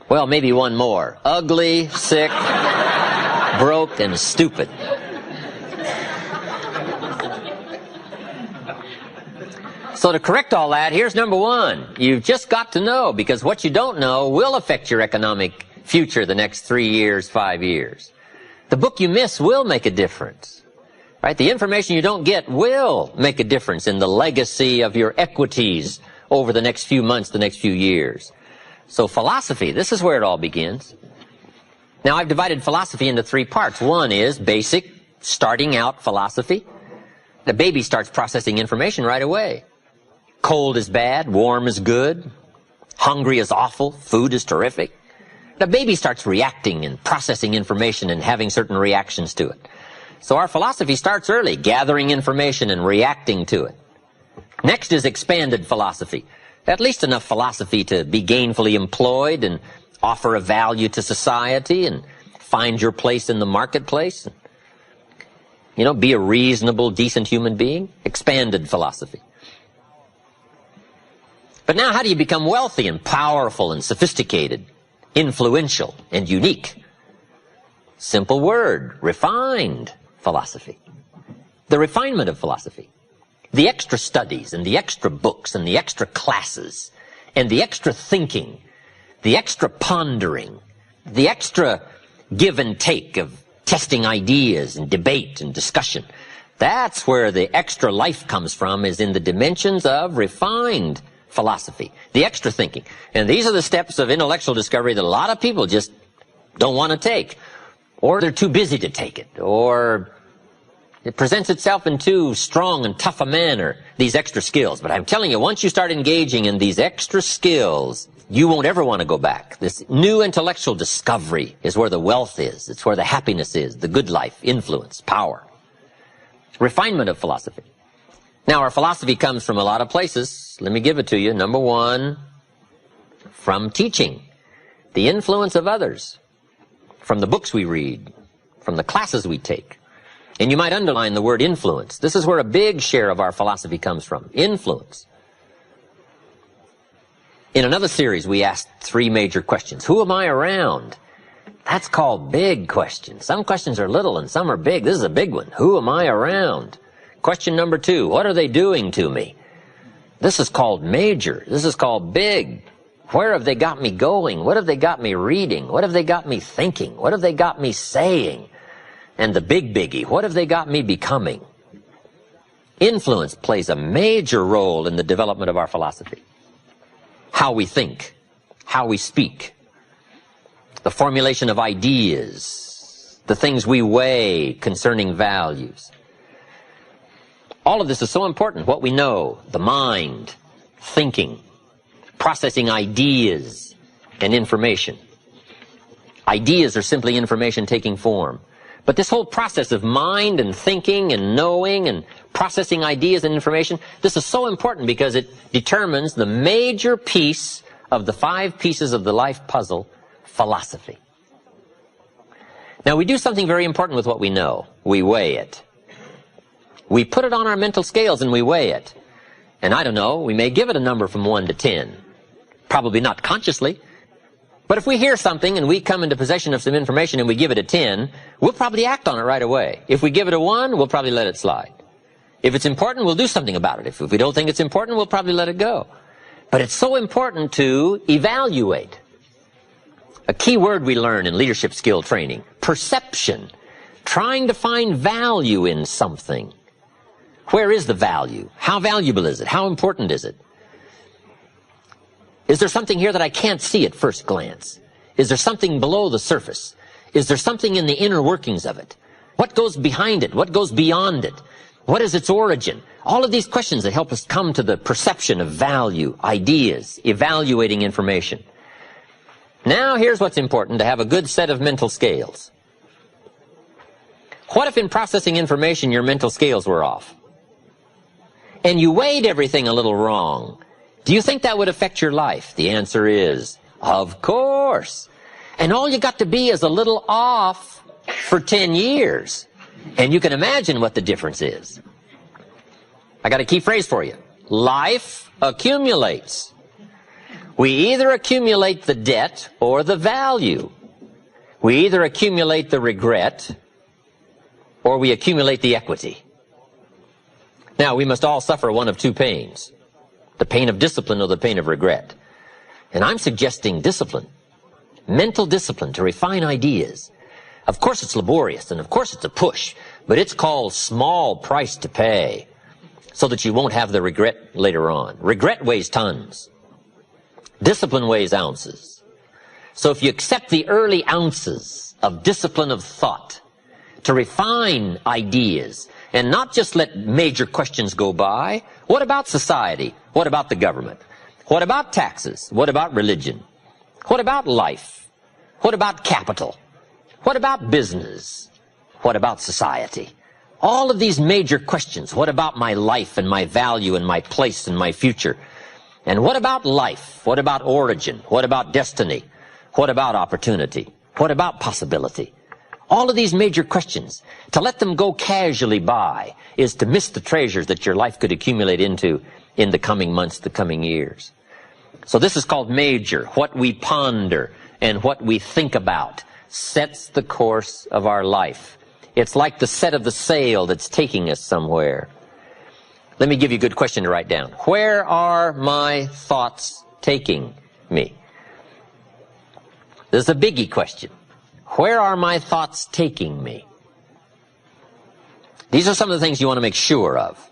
Well, maybe one more. Ugly, sick, broke, and stupid. So to correct all that, here's number one. You've just got to know, because what you don't know will affect your economic future the next 3 years, 5 years. The book you miss will make a difference. Right? The information you don't get will make a difference in the legacy of your equities over the next few months, the next few years. So philosophy, this is where it all begins. Now, I've divided philosophy into 3 parts. One is basic, starting out philosophy. The baby starts processing information right away. Cold is bad, warm is good, hungry is awful, food is terrific. The baby starts reacting and processing information and having certain reactions to it. So our philosophy starts early, gathering information and reacting to it. Next is expanded philosophy. At least enough philosophy to be gainfully employed and offer a value to society and find your place in the marketplace. You know, be a reasonable, decent human being. Expanded philosophy. But now how do you become wealthy and powerful and sophisticated, influential and unique? Simple word, refined philosophy. The refinement of philosophy. The extra studies and the extra books and the extra classes and the extra thinking, the extra pondering, the extra give and take of testing ideas and debate and discussion. That's where the extra life comes from, is in the dimensions of refined philosophy, the extra thinking. And these are the steps of intellectual discovery that a lot of people just don't want to take, or they're too busy to take it, or it presents itself in too strong and tough a manner, these extra skills. But I'm telling you, once you start engaging in these extra skills, you won't ever want to go back. This new intellectual discovery is where the wealth is. It's where the happiness is, the good life, influence, power. Refinement of philosophy. Now, our philosophy comes from a lot of places. Let me give it to you. Number one, from teaching, the influence of others, from the books we read, from the classes we take. And you might underline the word influence. This is where a big share of our philosophy comes from. Influence. In another series, we asked 3 major questions. Who am I around? That's called big questions. Some questions are little and some are big. This is a big one. Who am I around? Question number 2, what are they doing to me? This is called major. This is called big. Where have they got me going? What have they got me reading? What have they got me thinking? What have they got me saying? And the big biggie, what have they got me becoming? Influence plays a major role in the development of our philosophy. How we think, how we speak, the formulation of ideas, the things we weigh concerning values. All of this is so important. What we know, the mind, thinking, processing ideas and information. Ideas are simply information taking form. But this whole process of mind and thinking and knowing and processing ideas and information, this is so important because it determines the major piece of the 5 pieces of the life puzzle, philosophy. Now, we do something very important with what we know. We weigh it. We put it on our mental scales and we weigh it. And I don't know, we may give it a number from 1 to 10. Probably not consciously. But if we hear something and we come into possession of some information and we give it a 10, we'll probably act on it right away. If we give it a 1, we'll probably let it slide. If it's important, we'll do something about it. If we don't think it's important, we'll probably let it go. But it's so important to evaluate. A key word we learn in leadership skill training, perception. Trying to find value in something. Where is the value? How valuable is it? How important is it? Is there something here that I can't see at first glance? Is there something below the surface? Is there something in the inner workings of it? What goes behind it? What goes beyond it? What is its origin? All of these questions that help us come to the perception of value, ideas, evaluating information. Now here's what's important, to have a good set of mental scales. What if in processing information your mental scales were off? And you weighed everything a little wrong? Do you think that would affect your life? The answer is, of course. And all you got to be is a little off for 10 years. And you can imagine what the difference is. I got a key phrase for you. Life accumulates. We either accumulate the debt or the value. We either accumulate the regret or we accumulate the equity. Now, we must all suffer one of two pains, the pain of discipline or the pain of regret. And I'm suggesting discipline, mental discipline to refine ideas. Of course it's laborious, and of course it's a push, but it's called small price to pay so that you won't have the regret later on. Regret weighs tons. Discipline weighs ounces. So if you accept the early ounces of discipline of thought to refine ideas and not just let major questions go by, what about society? What about the government? What about taxes? What about religion? What about life? What about capital? What about business? What about society? All of these major questions. What about my life and my value and my place and my future? And what about life? What about origin? What about destiny? What about opportunity? What about possibility? All of these major questions, to let them go casually by is to miss the treasures that your life could accumulate into in the coming months, the coming years. So this is called major. What we ponder and what we think about sets the course of our life. It's like the set of the sail that's taking us somewhere. Let me give you a good question to write down. Where are my thoughts taking me? This is a biggie question. Where are my thoughts taking me? These are some of the things you want to make sure of.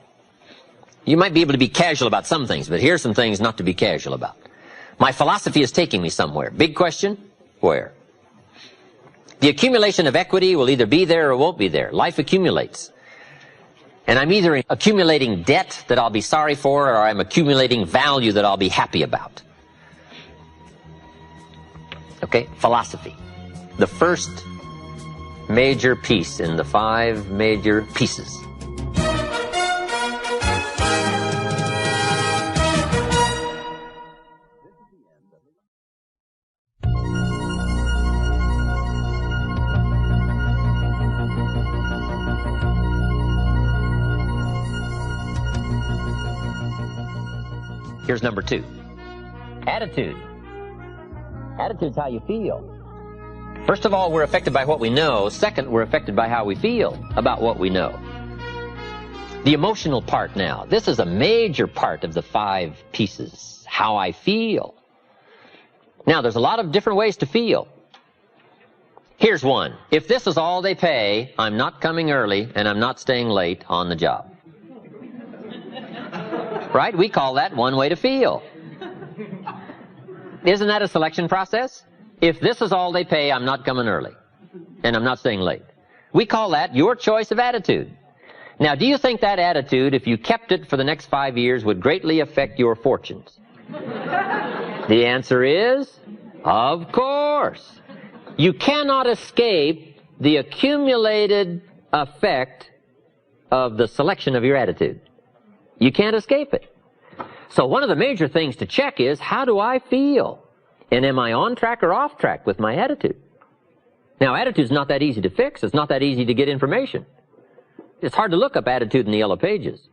You might be able to be casual about some things, but here's some things not to be casual about. My philosophy is taking me somewhere. Big question, where? The accumulation of equity will either be there or won't be there. Life accumulates. And I'm either accumulating debt that I'll be sorry for, or I'm accumulating value that I'll be happy about. Okay, philosophy. The first major piece in the 5 major pieces. Here's number 2. Attitude. Attitude's how you feel. First of all, we're affected by what we know. Second, we're affected by how we feel about what we know. The emotional part now. This is a major part of the 5 pieces. How I feel. Now, there's a lot of different ways to feel. Here's one. If this is all they pay, I'm not coming early and I'm not staying late on the job. Right? We call that one way to feel. Isn't that a selection process? If this is all they pay, I'm not coming early and I'm not staying late. We call that your choice of attitude. Now, do you think that attitude, if you kept it for the next 5 years, would greatly affect your fortunes? The answer is, of course. You cannot escape the accumulated effect of the selection of your attitude. You can't escape it. So one of the major things to check is, how do I feel? And am I on track or off track with my attitude? Now, attitude's not that easy to fix. It's not that easy to get information. It's hard to look up attitude in the yellow pages.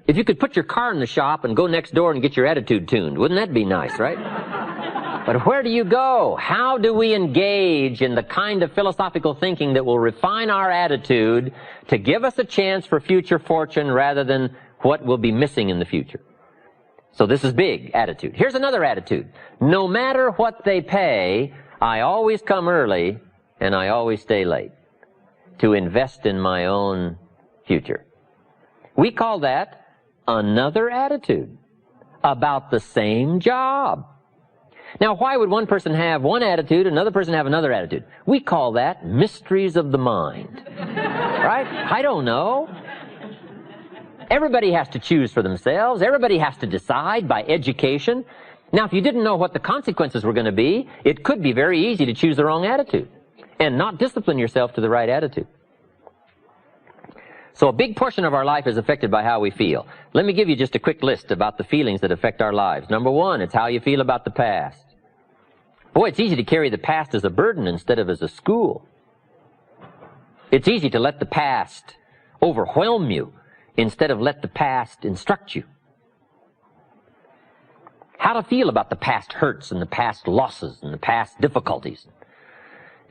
If you could put your car in the shop and go next door and get your attitude tuned, wouldn't that be nice, right? But where do you go? How do we engage in the kind of philosophical thinking that will refine our attitude to give us a chance for future fortune rather than what will be missing in the future? So this is big, attitude. Here's another attitude. No matter what they pay, I always come early and I always stay late to invest in my own future. We call that another attitude about the same job. Now, why would one person have one attitude, another person have another attitude? We call that mysteries of the mind. Right? I don't know. Everybody has to choose for themselves. Everybody has to decide by education. Now, if you didn't know what the consequences were going to be, it could be very easy to choose the wrong attitude and not discipline yourself to the right attitude. So a big portion of our life is affected by how we feel. Let me give you just a quick list about the feelings that affect our lives. Number 1, it's how you feel about the past. Boy, it's easy to carry the past as a burden instead of as a school. It's easy to let the past overwhelm you instead of let the past instruct you. How to feel about the past hurts and the past losses and the past difficulties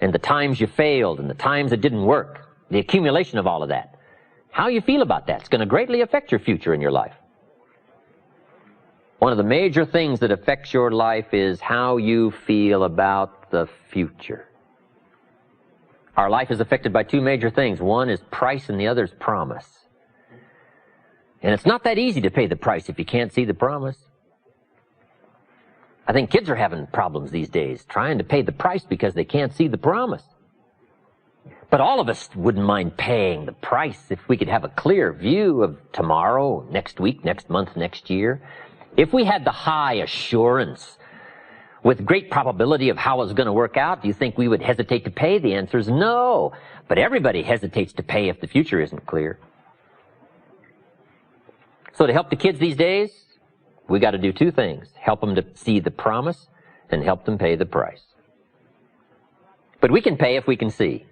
and the times you failed and the times it didn't work, the accumulation of all of that. How you feel about that is going to greatly affect your future in your life. One of the major things that affects your life is how you feel about the future. Our life is affected by two major things. One is price and the other is promise. And it's not that easy to pay the price if you can't see the promise. I think kids are having problems these days trying to pay the price because they can't see the promise. But all of us wouldn't mind paying the price if we could have a clear view of tomorrow, next week, next month, next year. If we had the high assurance with great probability of how it's going to work out, do you think we would hesitate to pay? The answer is no. But everybody hesitates to pay if the future isn't clear. So to help the kids these days, we got to do two things. Help them to see the promise and help them pay the price. But we can pay if we can see.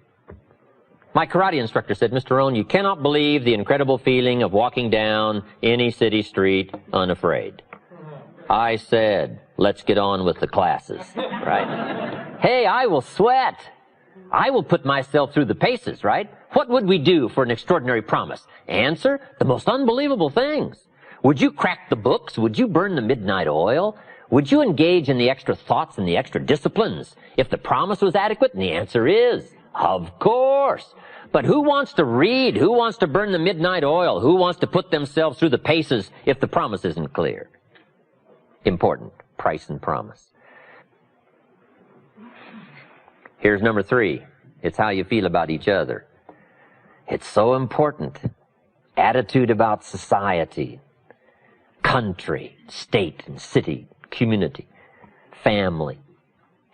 My karate instructor said, Mr. Rohn, you cannot believe the incredible feeling of walking down any city street unafraid. I said, let's get on with the classes, right? Hey, I will sweat. I will put myself through the paces, right? What would we do for an extraordinary promise? Answer, the most unbelievable things. Would you crack the books? Would you burn the midnight oil? Would you engage in the extra thoughts and the extra disciplines if the promise was adequate? And the answer is, of course. But who wants to read? Who wants to burn the midnight oil? Who wants to put themselves through the paces if the promise isn't clear? Important, price and promise. Here's number 3. It's how you feel about each other. It's so important. Attitude about society, country, state and city, community, family,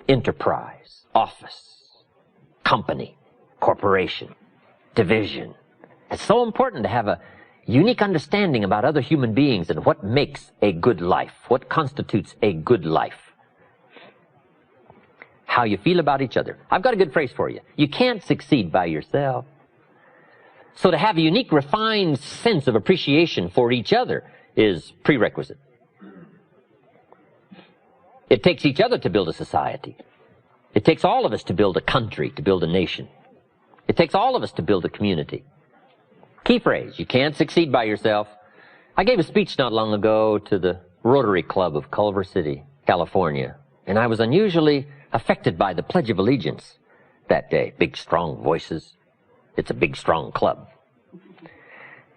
enterprise, office, company, corporation, division. It's so important to have a unique understanding about other human beings and what makes a good life, what constitutes a good life. How you feel about each other. I've got a good phrase for you. You can't succeed by yourself. So to have a unique, refined sense of appreciation for each other is prerequisite. It takes each other to build a society. It takes all of us to build a country, to build a nation. It takes all of us to build a community. Key phrase, you can't succeed by yourself. I gave a speech not long ago to the Rotary Club of Culver City, California, and I was unusually affected by the Pledge of Allegiance that day. Big, strong voices. It's a big, strong club.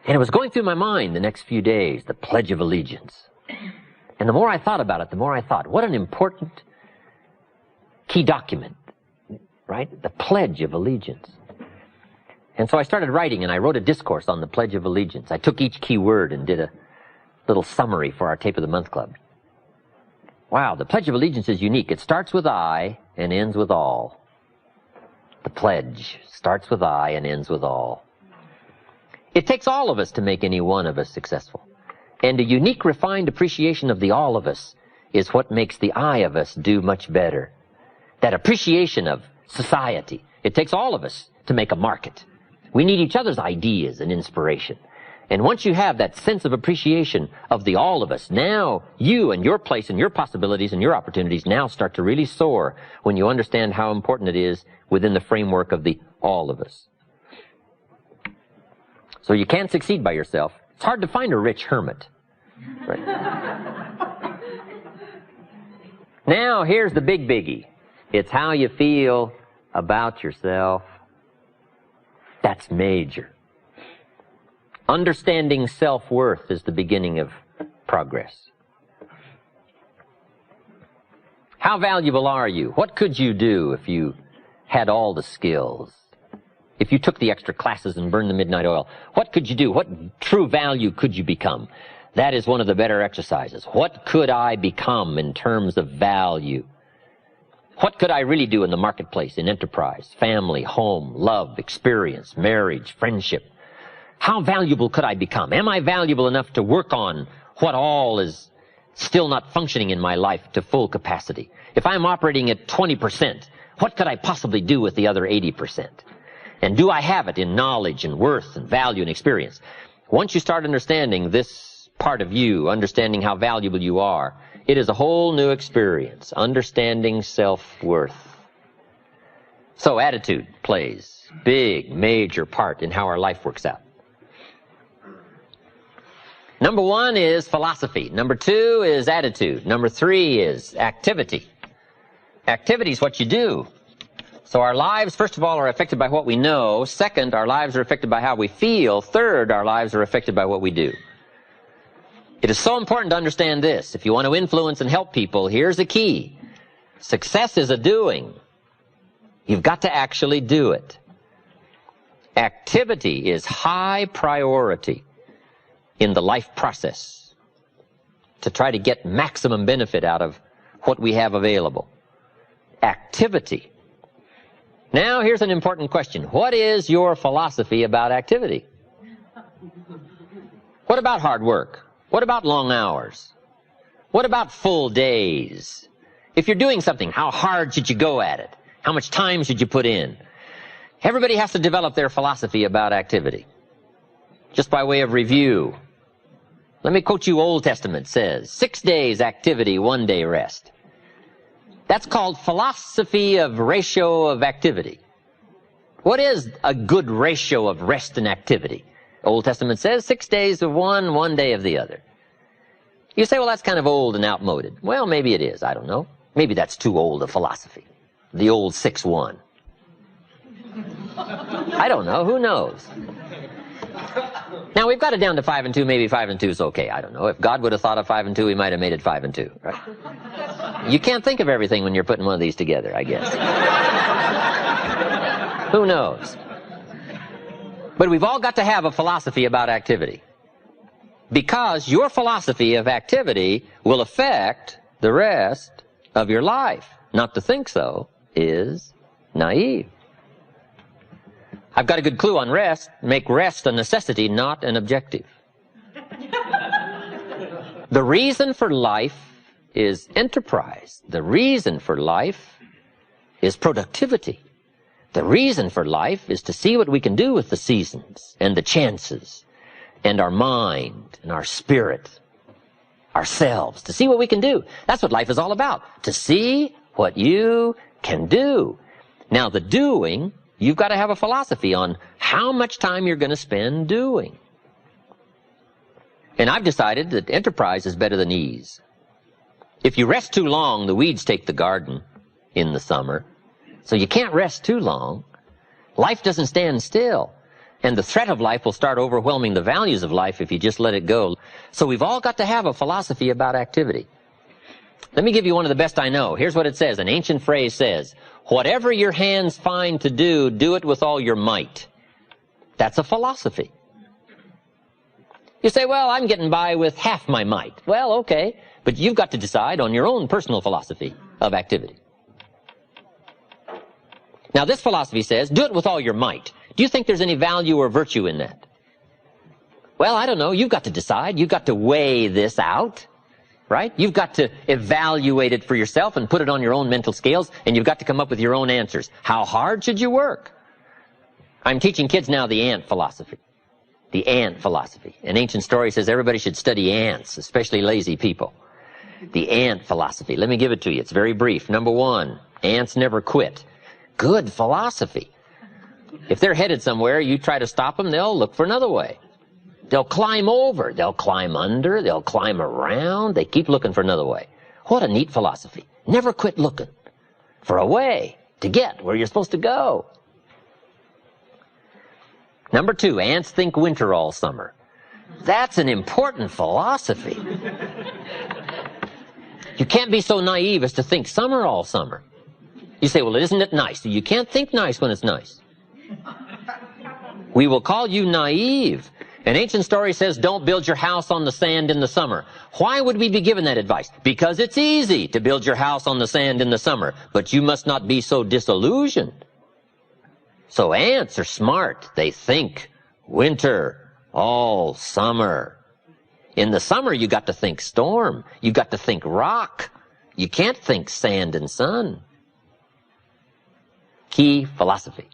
And it was going through my mind the next few days, the Pledge of Allegiance. And the more I thought about it, the more I thought, what an important key document, right? The Pledge of Allegiance. And so I started writing, and I wrote a discourse on the Pledge of Allegiance. I took each key word and did a little summary for our Tape of the Month Club. Wow, the Pledge of Allegiance is unique. It starts with I and ends with all. The pledge starts with I and ends with all. It takes all of us to make any one of us successful. And a unique, refined appreciation of the all of us is what makes the I of us do much better. That appreciation of society. It takes all of us to make a market. We need each other's ideas and inspiration. And once you have that sense of appreciation of the all of us, now you and your place and your possibilities and your opportunities now start to really soar when you understand how important it is within the framework of the all of us. So you can't succeed by yourself. It's hard to find a rich hermit. Right? Now here's the big biggie. It's how you feel about yourself. That's major. Understanding self-worth is the beginning of progress. How valuable are you? What could you do if you had all the skills? If you took the extra classes and burned the midnight oil, what could you do? What true value could you become? That is one of the better exercises. What could I become in terms of value? What could I really do in the marketplace, in enterprise, family, home, love, experience, marriage, friendship? How valuable could I become? Am I valuable enough to work on what all is still not functioning in my life to full capacity? If I'm operating at 20%, what could I possibly do with the other 80%? And do I have it in knowledge and worth and value and experience? Once you start understanding this part of you, understanding how valuable you are, It is a whole new experience, understanding self-worth. So attitude plays a big, major part in how our life works out. Number 1 is philosophy. Number 2 is attitude. Number 3 is activity. Activity is what you do. So our lives, first of all, are affected by what we know. Second, our lives are affected by how we feel. Third, our lives are affected by what we do. It is so important to understand this. If you want to influence and help people, here's the key. Success is a doing. You've got to actually do it. Activity is high priority in the life process to try to get maximum benefit out of what we have available. Activity. Now, here's an important question. What is your philosophy about activity? What about hard work? What about long hours? What about full days? If you're doing something, how hard should you go at it? How much time should you put in? Everybody has to develop their philosophy about activity. Just by way of review, let me quote you. Old Testament says, 6 days activity, 1 day rest. That's called philosophy of ratio of activity. What is a good ratio of rest and activity? Old Testament says 6 days of one, 1 day of the other. You say, well, that's kind of old and outmoded. Well, maybe it is. I don't know. Maybe that's too old a philosophy. The old 6-1. I don't know. Who knows? Now, we've got it down to 5 and 2. Maybe 5 and 2 is okay. I don't know. If God would have thought of 5 and 2, he might have made it 5 and 2. Right? You can't think of everything when you're putting one of these together, I guess. Who knows? But we've all got to have a philosophy about activity. Because your philosophy of activity will affect the rest of your life. Not to think so is naive. I've got a good clue on rest. Make rest a necessity, not an objective. The reason for life is enterprise. The reason for life is productivity. The reason for life is to see what we can do with the seasons and the chances and our mind and our spirit, ourselves, to see what we can do. That's what life is all about, to see what you can do. Now, the doing, you've got to have a philosophy on how much time you're going to spend doing. And I've decided that enterprise is better than ease. If you rest too long, the weeds take the garden in the summer. So you can't rest too long. Life doesn't stand still. And the threat of life will start overwhelming the values of life if you just let it go. So we've all got to have a philosophy about activity. Let me give you one of the best I know. Here's what it says. An ancient phrase says, whatever your hands find to do, do it with all your might. That's a philosophy. You say, well, I'm getting by with half my might. Well, okay, but you've got to decide on your own personal philosophy of activity. Now, this philosophy says, do it with all your might. Do you think there's any value or virtue in that? Well, I don't know. You've got to decide. You've got to weigh this out, right? You've got to evaluate it for yourself and put it on your own mental scales, and you've got to come up with your own answers. How hard should you work? I'm teaching kids now the ant philosophy. The ant philosophy. An ancient story says everybody should study ants, especially lazy people. The ant philosophy. Let me give it to you. It's very brief. Number 1, ants never quit. Good philosophy. If they're headed somewhere, you try to stop them, they'll look for another way. They'll climb over, they'll climb under, they'll climb around, they keep looking for another way. What a neat philosophy. Never quit looking for a way to get where you're supposed to go. Number 2, ants think winter all summer. That's an important philosophy. You can't be so naive as to think summer all summer. You say, well, isn't it nice? You can't think nice when it's nice. We will call you naive. An ancient story says, don't build your house on the sand in the summer. Why would we be given that advice? Because it's easy to build your house on the sand in the summer, but you must not be so disillusioned. So ants are smart. They think winter all summer. In the summer, you got to think storm. You got to think rock. You can't think sand and sun. Key philosophy.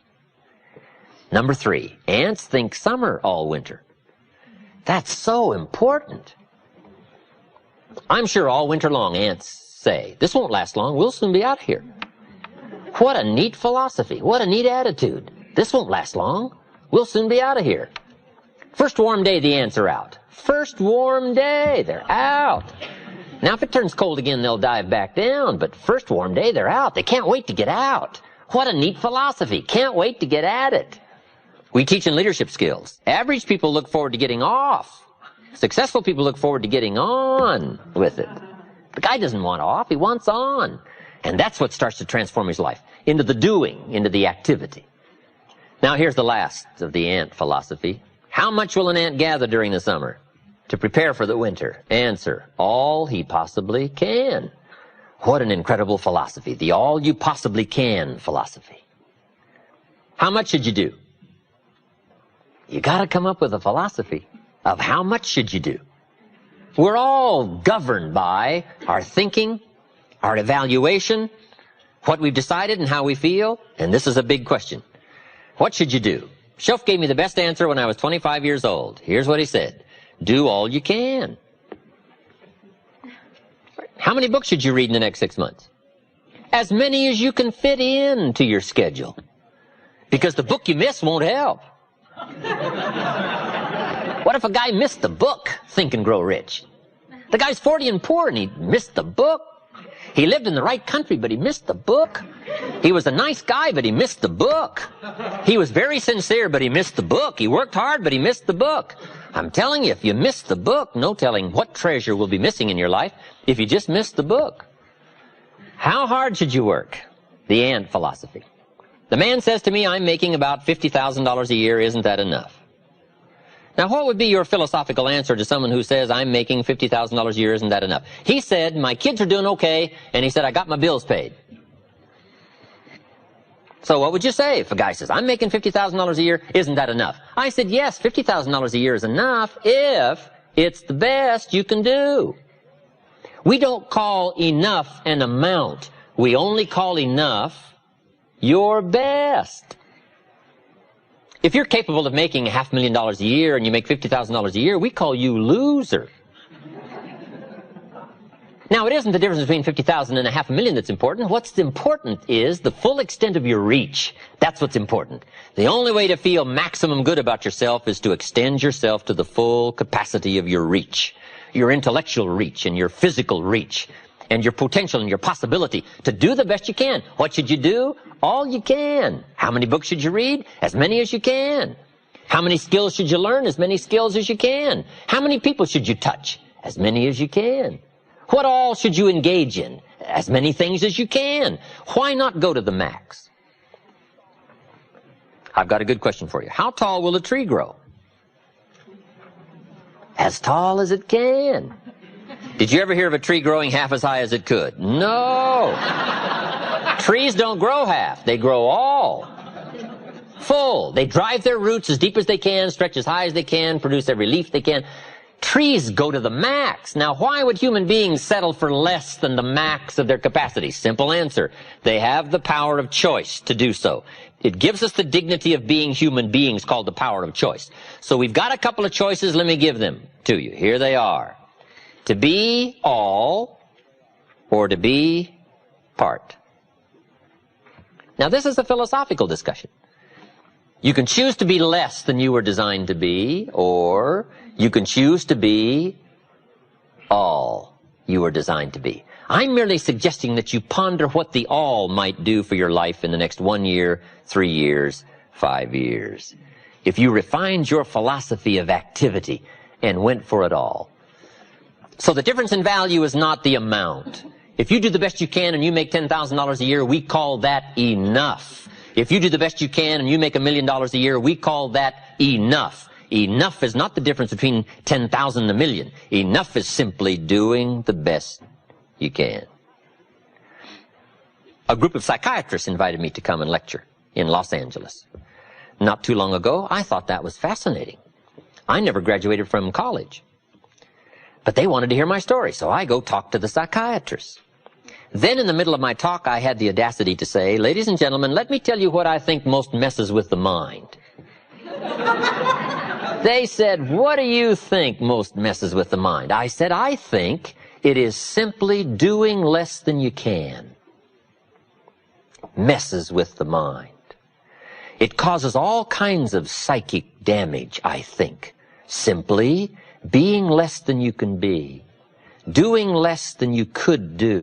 Number 3, ants think summer all winter. That's so important. I'm sure all winter long ants say, this won't last long, we'll soon be out of here. What a neat philosophy, what a neat attitude. This won't last long, we'll soon be out of here. First warm day, the ants are out. First warm day, they're out. Now if it turns cold again, they'll dive back down, but first warm day, they're out. They can't wait to get out. What a neat philosophy, can't wait to get at it. We teach in leadership skills. Average people look forward to getting off. Successful people look forward to getting on with it. The guy doesn't want off, he wants on. And that's what starts to transform his life, into the doing, into the activity. Now here's the last of the ant philosophy. How much will an ant gather during the summer to prepare for the winter? Answer, all he possibly can. What an incredible philosophy, the all you possibly can philosophy. How much should you do? You got to come up with a philosophy of how much should you do. We're all governed by our thinking, our evaluation, what we've decided and how we feel, and this is a big question. What should you do? Shoaff gave me the best answer when I was 25 years old. Here's what he said. Do all you can. How many books should you read in the next 6 months? As many as you can fit into your schedule. Because the book you miss won't help. What if a guy missed the book, Think and Grow Rich? The guy's 40 and poor and he missed the book. He lived in the right country, but he missed the book. He was a nice guy, but he missed the book. He was very sincere, but he missed the book. He worked hard, but he missed the book. I'm telling you, if you miss the book, no telling what treasure will be missing in your life if you just miss the book. How hard should you work? The ant philosophy. The man says to me, I'm making about $50,000 a year. Isn't that enough? Now, what would be your philosophical answer to someone who says, I'm making $50,000 a year, isn't that enough? He said, my kids are doing okay, and he said, I got my bills paid. So what would you say if a guy says, I'm making $50,000 a year, isn't that enough? I said, yes, $50,000 a year is enough if it's the best you can do. We don't call enough an amount. We only call enough your best. If you're capable of making $500,000 a year and you make $50,000 a year, we call you loser. Now, it isn't the difference between $50,000 and $500,000 that's important. What's important is the full extent of your reach. That's what's important. The only way to feel maximum good about yourself is to extend yourself to the full capacity of your reach, your intellectual reach and your physical reach, and your potential and your possibility to do the best you can. What should you do? All you can. How many books should you read? As many as you can. How many skills should you learn? As many skills as you can. How many people should you touch? As many as you can. What all should you engage in? As many things as you can. Why not go to the max? I've got a good question for you. How tall will a tree grow? As tall as it can. Did you ever hear of a tree growing half as high as it could? No. Trees don't grow half. They grow all. Full. They drive their roots as deep as they can, stretch as high as they can, produce every leaf they can. Trees go to the max. Now, why would human beings settle for less than the max of their capacity? Simple answer. They have the power of choice to do so. It gives us the dignity of being human beings called the power of choice. So we've got a couple of choices. Let me give them to you. Here they are. To be all or to be part. Now, this is a philosophical discussion. You can choose to be less than you were designed to be, or you can choose to be all you were designed to be. I'm merely suggesting that you ponder what the all might do for your life in the next 1 year, 3 years, 5 years. If you refined your philosophy of activity and went for it all. So the difference in value is not the amount. If you do the best you can and you make $10,000 a year, we call that enough. If you do the best you can and you make $1 million a year, we call that enough. Enough is not the difference between 10,000 and 1 million. Enough is simply doing the best you can. A group of psychiatrists invited me to come and lecture in Los Angeles. Not too long ago, I thought that was fascinating. I never graduated from college. But they wanted to hear my story, so I go talk to the psychiatrists. Then in the middle of my talk, I had the audacity to say, ladies and gentlemen, let me tell you what I think most messes with the mind. They said, what do you think most messes with the mind? I said, I think It is simply doing less than you can. Messes with the mind. It causes all kinds of psychic damage, I think. Simply being less than you can be. Doing less than you could do.